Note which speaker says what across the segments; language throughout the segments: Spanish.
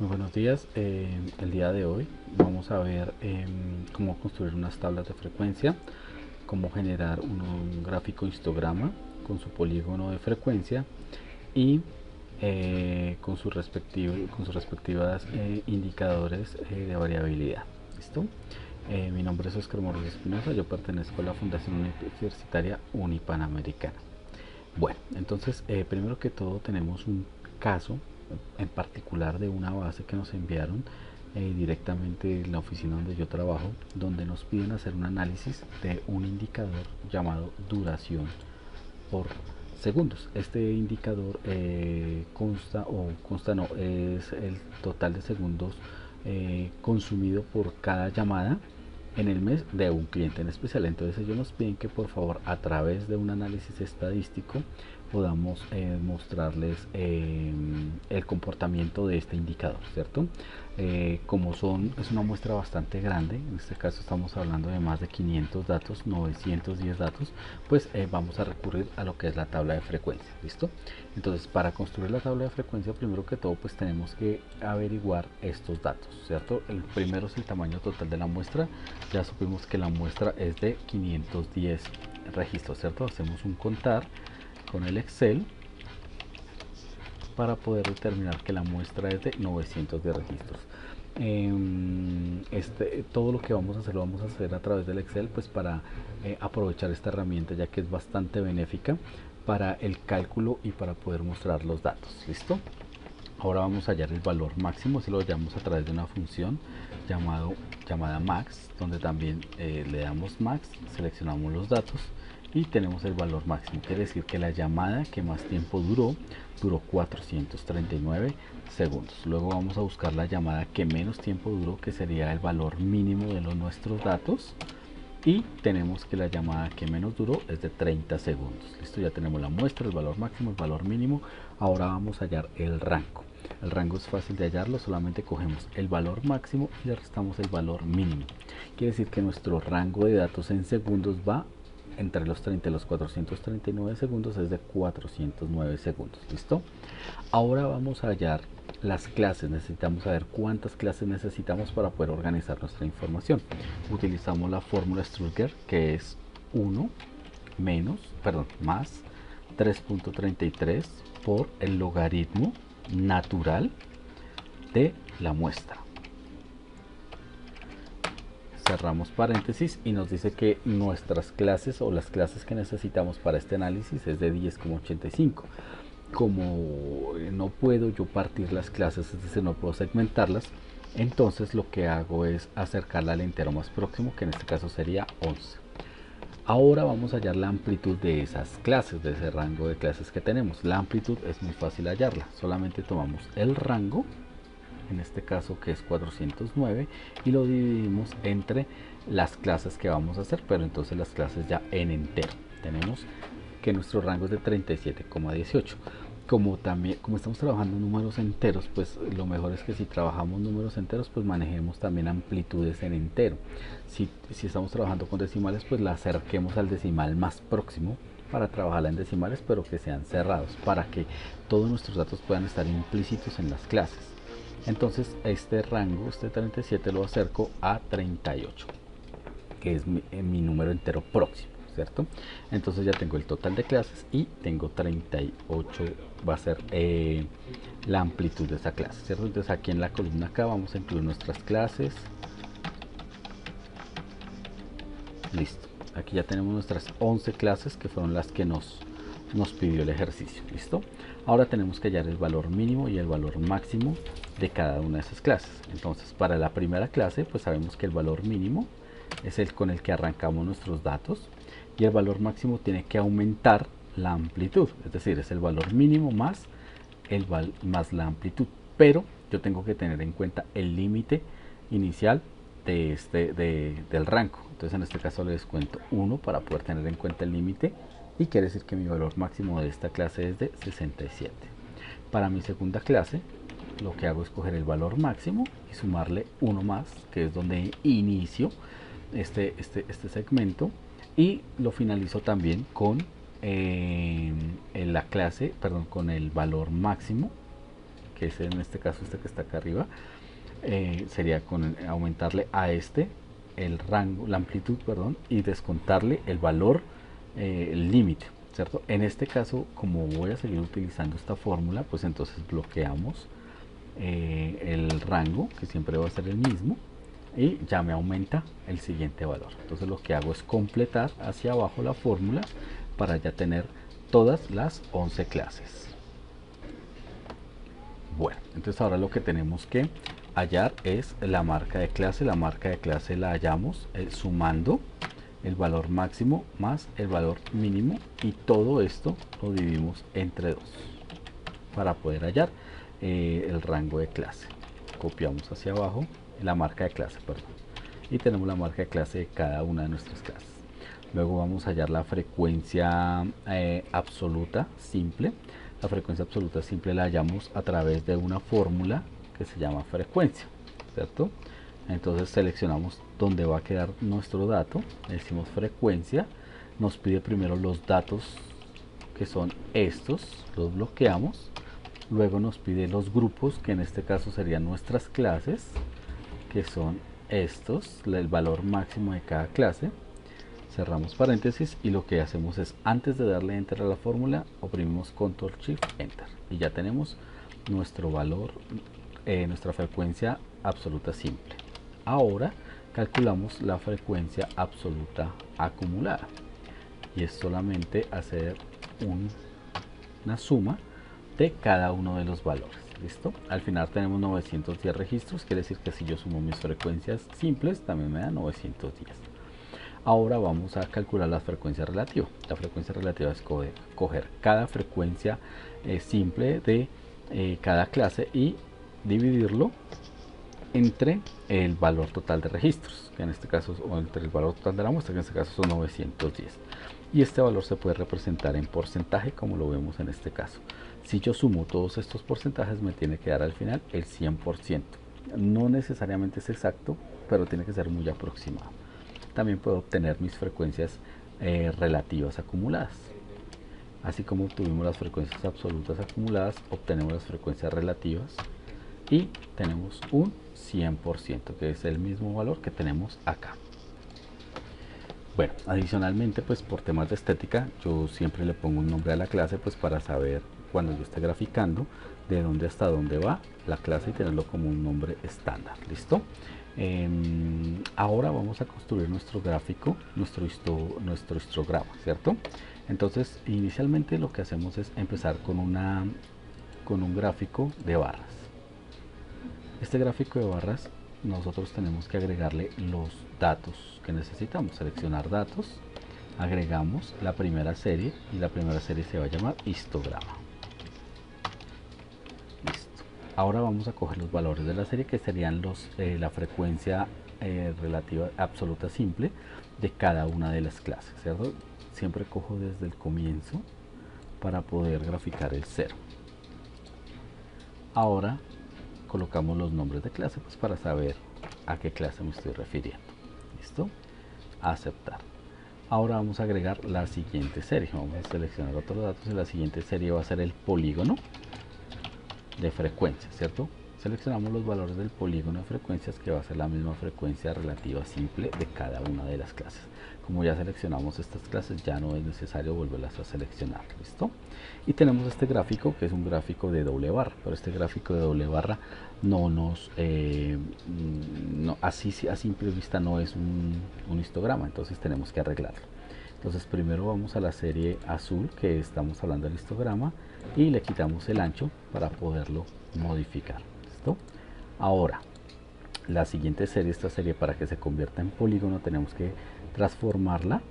Speaker 1: Muy buenos días. El día de hoy vamos a ver cómo construir unas tablas de frecuencia, cómo generar un gráfico histograma con su polígono de frecuencia y con sus respectivas indicadores de variabilidad. ¿Listo? Mi nombre es Oscar Morales Espinosa, yo pertenezco a la Fundación Universitaria Unipanamericana. Bueno, entonces primero que todo tenemos un caso en particular de una base que nos enviaron directamente en la oficina donde yo trabajo, donde nos piden hacer un análisis de un indicador llamado duración por segundos. Este indicador consta no, es el total de segundos consumido por cada llamada en el mes de un cliente en especial. Entonces ellos nos piden que por favor a través de un análisis estadístico podamos mostrarles el comportamiento de este indicador, ¿cierto? Como es una muestra bastante grande, en este caso estamos hablando de más de 500 datos, 910 datos, pues vamos a recurrir a lo que es la tabla de frecuencia, ¿listo? Entonces para construir la tabla de frecuencia, primero que todo pues tenemos que averiguar estos datos, ¿cierto? El primero es el tamaño total de la muestra. Ya supimos que la muestra es de 510 registros, ¿cierto? Hacemos un contar con el Excel para poder determinar que la muestra es de 900 de registros. Todo lo que vamos a hacer lo vamos a hacer a través del Excel, pues para aprovechar esta herramienta, ya que es bastante benéfica para el cálculo y para poder mostrar los datos. ¿Listo? Ahora vamos a hallar el valor máximo, si lo hallamos a través de una función llamada max, donde también le damos max, seleccionamos los datos y tenemos el valor máximo. Quiere decir que la llamada que más tiempo duró 439 segundos. Luego vamos a buscar la llamada que menos tiempo duró, que sería el valor mínimo de nuestros datos. Y tenemos que la llamada que menos duró es de 30 segundos. Listo, ya tenemos la muestra, el valor máximo, el valor mínimo. Ahora vamos a hallar el rango. El rango es fácil de hallarlo, solamente cogemos el valor máximo y le restamos el valor mínimo. Quiere decir que nuestro rango de datos en segundos va entre los 30 y los 439 segundos, es de 409 segundos. ¿Listo? Ahora vamos a hallar las clases. Necesitamos saber cuántas clases necesitamos para poder organizar nuestra información. Utilizamos la fórmula Strutger, que es 1 más 3.33 por el logaritmo natural de la muestra. Cerramos paréntesis y nos dice que nuestras clases o las clases que necesitamos para este análisis es de 10,85. Como no puedo yo partir las clases, es decir, no puedo segmentarlas, entonces lo que hago es acercarla al entero más próximo, que en este caso sería 11. Ahora vamos a hallar la amplitud de esas clases, de ese rango de clases que tenemos. La amplitud es muy fácil hallarla, solamente tomamos el rango, en este caso que es 409, y lo dividimos entre las clases que vamos a hacer, pero entonces las clases ya en entero. Tenemos que nuestro rango es de 37,18. Como estamos trabajando números enteros, pues lo mejor es que si trabajamos números enteros, pues manejemos también amplitudes en entero. Si estamos trabajando con decimales, pues la acerquemos al decimal más próximo para trabajarla en decimales, pero que sean cerrados, para que todos nuestros datos puedan estar implícitos en las clases. Entonces este rango, este 37, lo acerco a 38, que es mi número entero próximo, ¿cierto? Entonces ya tengo el total de clases y tengo 38, va a ser la amplitud de esa clase, ¿cierto? Entonces aquí en la columna acá vamos a incluir nuestras clases. Listo, aquí ya tenemos nuestras 11 clases, que fueron las que nos pidió el ejercicio. Listo, ahora tenemos que hallar el valor mínimo y el valor máximo de cada una de esas clases. Entonces para la primera clase, pues sabemos que el valor mínimo es el con el que arrancamos nuestros datos, y el valor máximo tiene que aumentar la amplitud, es decir, es el valor mínimo más la amplitud, pero yo tengo que tener en cuenta el límite inicial del rango. Entonces en este caso le descuento 1 para poder tener en cuenta el límite, y quiere decir que mi valor máximo de esta clase es de 67. Para mi segunda clase lo que hago es coger el valor máximo y sumarle 1 más, que es donde inicio este segmento, y lo finalizo también con con el valor máximo, que es en este caso este que está acá arriba, sería con aumentarle a este el rango, la amplitud, perdón, y descontarle el valor, el límite, ¿cierto? En este caso, como voy a seguir utilizando esta fórmula, pues entonces bloqueamos el rango, que siempre va a ser el mismo, y ya me aumenta el siguiente valor. Entonces lo que hago es completar hacia abajo la fórmula para ya tener todas las 11 clases. Bueno, entonces ahora lo que tenemos que hallar es la marca de clase. La marca de clase la hallamos sumando el valor máximo más el valor mínimo, y todo esto lo dividimos entre 2 para poder hallar el rango de clase. Copiamos hacia abajo la marca de clase, perdón, y tenemos la marca de clase de cada una de nuestras clases. Luego vamos a hallar la frecuencia absoluta simple. La frecuencia absoluta simple la hallamos a través de una fórmula que se llama frecuencia, ¿cierto? Entonces seleccionamos donde va a quedar nuestro dato, decimos frecuencia, nos pide primero los datos que son estos, los bloqueamos, luego nos pide los grupos, que en este caso serían nuestras clases, que son estos, el valor máximo de cada clase. Cerramos paréntesis y lo que hacemos es, antes de darle enter a la fórmula, oprimimos control shift enter y ya tenemos nuestro valor, nuestra frecuencia absoluta simple. Ahora calculamos la frecuencia absoluta acumulada, y es solamente hacer una suma de cada uno de los valores. ¿Listo? Al final tenemos 910 registros, quiere decir que si yo sumo mis frecuencias simples también me da 910. Ahora vamos a calcular la frecuencia relativa. La frecuencia relativa es coger cada frecuencia simple de cada clase y dividirlo entre el valor total de registros, que en este caso, o entre el valor total de la muestra, que en este caso son 910. Y este valor se puede representar en porcentaje, como lo vemos en este caso. Si yo sumo todos estos porcentajes, me tiene que dar al final el 100%. No necesariamente es exacto, pero tiene que ser muy aproximado. También puedo obtener mis frecuencias relativas acumuladas. Así como obtuvimos las frecuencias absolutas acumuladas, obtenemos las frecuencias relativas y tenemos un 100%, que es el mismo valor que tenemos acá. Bueno, adicionalmente, pues por temas de estética, yo siempre le pongo un nombre a la clase, pues para saber cuando yo esté graficando de dónde hasta dónde va la clase y tenerlo como un nombre estándar. ¿Listo? Ahora vamos a construir nuestro gráfico, nuestro histograma, ¿cierto? Entonces, inicialmente lo que hacemos es empezar con un gráfico de barras. Este gráfico de barras, nosotros tenemos que agregarle los datos que necesitamos. Seleccionar datos, agregamos la primera serie, y la primera serie se va a llamar histograma. Listo. Ahora vamos a coger los valores de la serie, que serían la frecuencia relativa absoluta simple de cada una de las clases, ¿cierto? Siempre cojo desde el comienzo para poder graficar el 0. Ahora colocamos los nombres de clase, pues para saber a qué clase me estoy refiriendo. ¿Listo? Aceptar. Ahora vamos a agregar la siguiente serie. Vamos a seleccionar otros datos y la siguiente serie va a ser el polígono de frecuencia, ¿cierto? Seleccionamos los valores del polígono de frecuencias, que va a ser la misma frecuencia relativa simple de cada una de las clases. Como ya seleccionamos estas clases, ya no es necesario volverlas a seleccionar. ¿Listo? Y tenemos este gráfico, que es un gráfico de doble barra, pero este gráfico de doble barra así a simple vista no es un histograma, entonces tenemos que arreglarlo. Entonces primero vamos a la serie azul, que estamos hablando del histograma, y le quitamos el ancho para poderlo modificar. ¿Listo? Ahora, la siguiente serie, esta serie, para que se convierta en polígono, tenemos que transformarla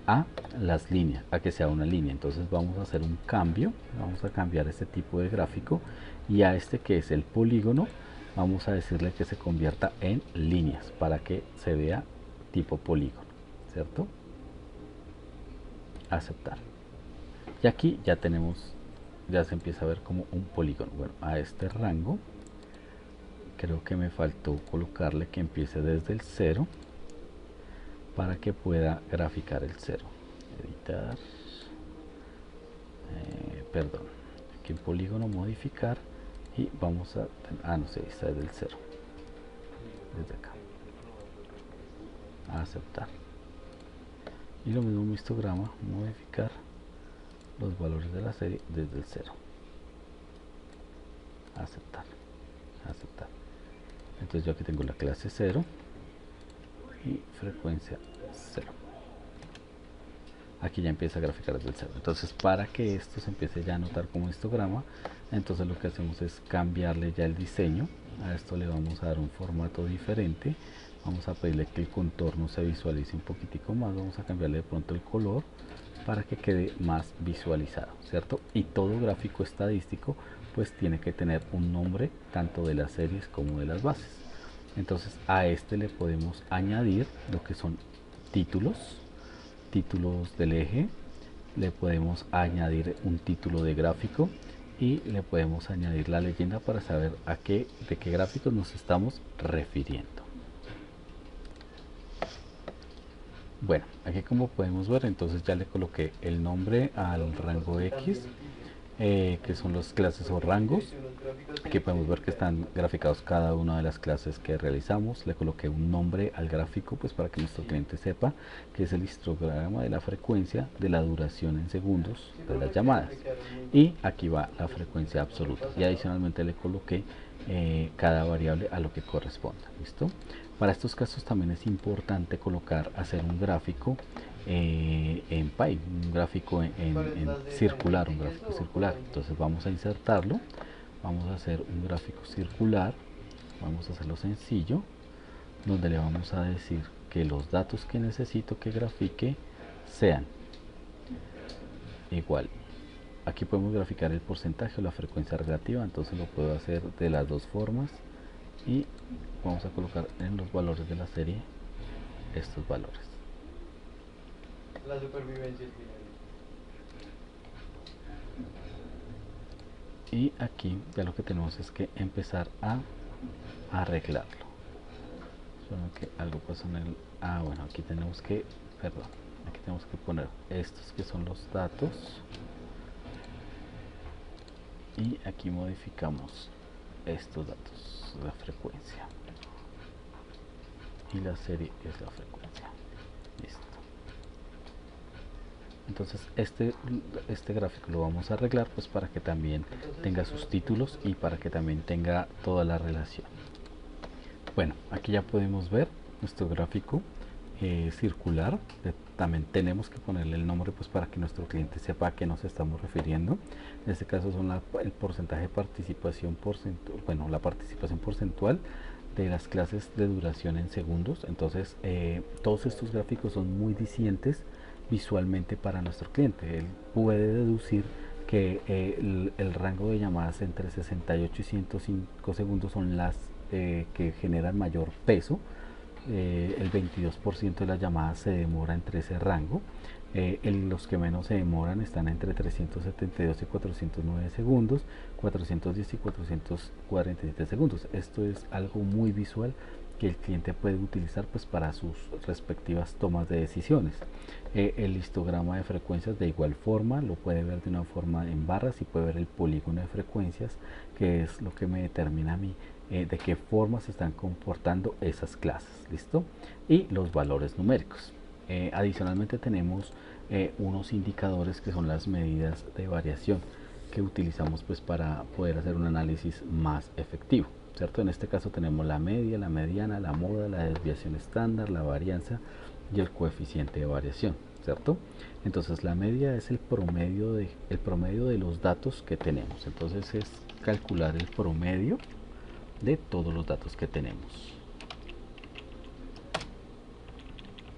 Speaker 1: a las líneas, a que sea una línea. Entonces vamos a hacer un cambio, vamos a cambiar este tipo de gráfico, y a este, que es el polígono, vamos a decirle que se convierta en líneas para que se vea tipo polígono, ¿cierto? Aceptar. Y aquí ya tenemos, ya se empieza a ver como un polígono. Bueno, a este rango creo que me faltó colocarle que empiece desde el 0 para que pueda graficar el 0. Editar, perdón, aquí en polígono modificar y vamos a, no sé, está desde el 0, desde acá, a aceptar. Y lo mismo en mi histograma, modificar los valores de la serie desde el 0, aceptar, aceptar. Entonces yo aquí tengo la clase 0 y frecuencia 0. Aquí ya empieza a graficar desde el 0. Entonces para que esto se empiece ya a notar como histograma, entonces lo que hacemos es cambiarle ya el diseño. A esto le vamos a dar un formato diferente. Vamos a pedirle que el contorno se visualice un poquitico más. Vamos a cambiarle de pronto el color para que quede más visualizado, ¿cierto? Y todo gráfico estadístico pues tiene que tener un nombre tanto de las series como de las bases. Entonces a este le podemos añadir lo que son títulos del eje, le podemos añadir un título de gráfico y le podemos añadir la leyenda para saber de qué gráficos nos estamos refiriendo. Bueno, aquí como podemos ver, entonces ya le coloqué el nombre al rango X, que son las clases o rangos. Aquí podemos ver que están graficados cada una de las clases que realizamos. Le coloqué un nombre al gráfico pues para que nuestro cliente sepa que es el histograma de la frecuencia de la duración en segundos de las llamadas. Y aquí va la frecuencia absoluta. Y adicionalmente le coloqué cada variable a lo que corresponda. ¿Listo? Para estos casos también es importante hacer un gráfico en Py, un gráfico circular, un gráfico circular. Entonces vamos a insertarlo, vamos a hacer un gráfico circular, vamos a hacerlo sencillo, donde le vamos a decir que los datos que necesito que grafique sean igual. Aquí podemos graficar el porcentaje o la frecuencia relativa, entonces lo puedo hacer de las dos formas y vamos a colocar en los valores de la serie estos valores. La supervivencia es y aquí ya lo que tenemos es que empezar a arreglarlo. Solo que algo pasó en el... bueno, aquí tenemos que... Perdón, aquí tenemos que poner estos que son los datos y aquí modificamos estos datos, la frecuencia y la serie es la frecuencia. Listo. Entonces este gráfico lo vamos a arreglar pues para que también tenga sus títulos y para que también tenga toda la relación. Bueno, aquí ya podemos ver nuestro gráfico circular. También tenemos que ponerle el nombre pues para que nuestro cliente sepa a qué nos estamos refiriendo. En este caso son el porcentaje de participación porcentual, la participación porcentual de las clases de duración en segundos. Entonces todos estos gráficos son muy dicientes visualmente para nuestro cliente. Él puede deducir que el rango de llamadas entre 68 y 105 segundos son las que generan mayor peso. El 22% de las llamadas se demora entre ese rango. Los que menos se demoran están entre 372 y 409 segundos, 410 y 447 segundos. Esto es algo muy visual que el cliente puede utilizar pues para sus respectivas tomas de decisiones. El histograma de frecuencias de igual forma lo puede ver de una forma en barras y puede ver el polígono de frecuencias, que es lo que me determina a mí de qué forma se están comportando esas clases. ¿Listo? Y los valores numéricos. Adicionalmente tenemos unos indicadores que son las medidas de variación que utilizamos pues para poder hacer un análisis más efectivo, ¿cierto? En este caso tenemos la media, la mediana, la moda, la desviación estándar, la varianza y el coeficiente de variación, ¿cierto? Entonces la media es el promedio de los datos que tenemos. Entonces es calcular el promedio de todos los datos que tenemos.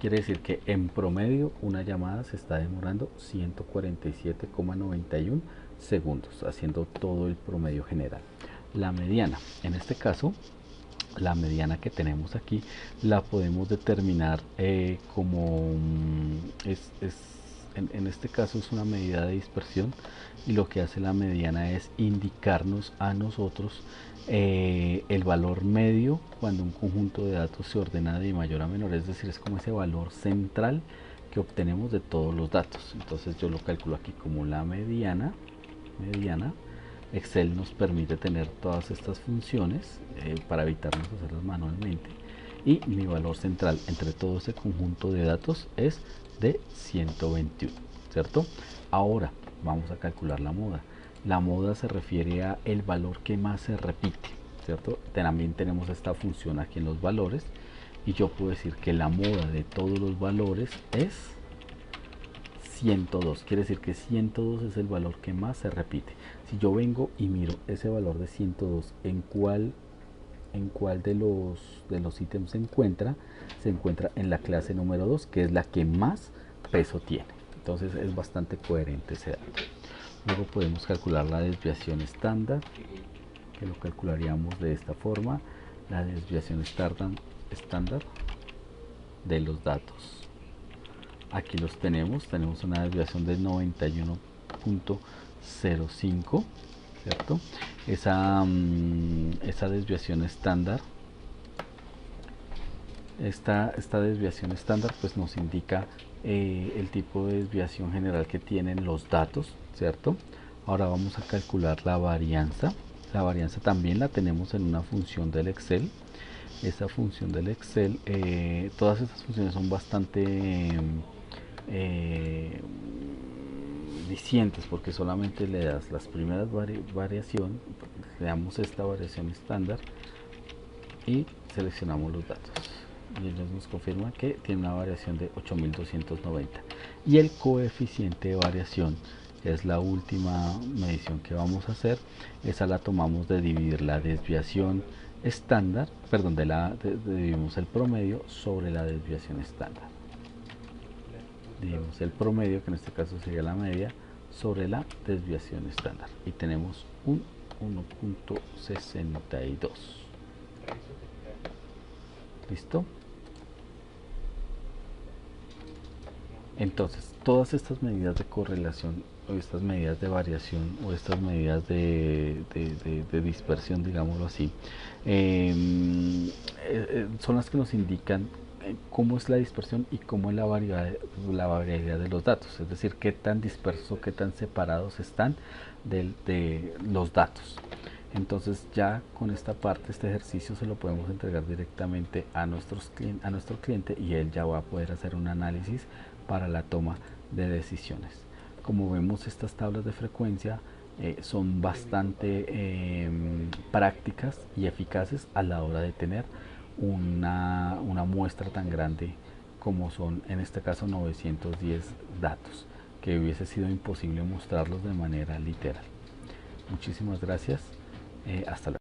Speaker 1: Quiere decir que en promedio una llamada se está demorando 147,91 segundos, haciendo todo el promedio general. La mediana, en este caso, la mediana que tenemos aquí, la podemos determinar como en este caso es una medida de dispersión, y lo que hace la mediana es indicarnos a nosotros el valor medio cuando un conjunto de datos se ordena de mayor a menor, es decir, es como ese valor central que obtenemos de todos los datos. Entonces yo lo calculo aquí como la mediana Excel nos permite tener todas estas funciones para evitarnos hacerlas manualmente. Y mi valor central entre todo ese conjunto de datos es de 121, ¿cierto? Ahora vamos a calcular la moda. La moda se refiere a el valor que más se repite, ¿cierto? También tenemos esta función aquí en los valores y yo puedo decir que la moda de todos los valores es 102. Quiere decir que 102 es el valor que más se repite. Si yo vengo y miro ese valor de 102, ¿en cuál de los ítems se encuentra en la clase número 2, que es la que más peso tiene. Entonces es bastante coherente ese dato. Luego podemos calcular la desviación estándar, que lo calcularíamos de esta forma: la desviación estándar de los datos. Aquí los tenemos una desviación de 91.05, ¿cierto? Esa desviación estándar, esta desviación estándar pues nos indica el tipo de desviación general que tienen los datos, ¿cierto? Ahora vamos a calcular la varianza. La varianza también la tenemos en una función del Excel. Esta función del Excel, todas estas funciones son bastante dicientes, porque solamente le das las primeras variación, le damos esta variación estándar y seleccionamos los datos y ellos nos confirman que tiene una variación de 8290 y el coeficiente de variación, que es la última medición que vamos a hacer, esa la tomamos de dividir la desviación estándar, perdón, dividimos el promedio sobre la desviación estándar. Dividimos el promedio, que en este caso sería la media, sobre la desviación estándar y tenemos un 1.62. ¿Listo? Entonces, todas estas medidas de correlación o estas medidas de variación o estas medidas de dispersión, digámoslo así, son las que nos indican cómo es la dispersión y cómo es la variabilidad de los datos, es decir, qué tan dispersos, qué tan separados están de los datos. Entonces ya con esta parte, este ejercicio se lo podemos entregar directamente a nuestro cliente y él ya va a poder hacer un análisis para la toma de decisiones. Como vemos, estas tablas de frecuencia son bastante prácticas y eficaces a la hora de tener una muestra tan grande como son en este caso 910 datos, que hubiese sido imposible mostrarlos de manera literal. Muchísimas gracias, hasta luego.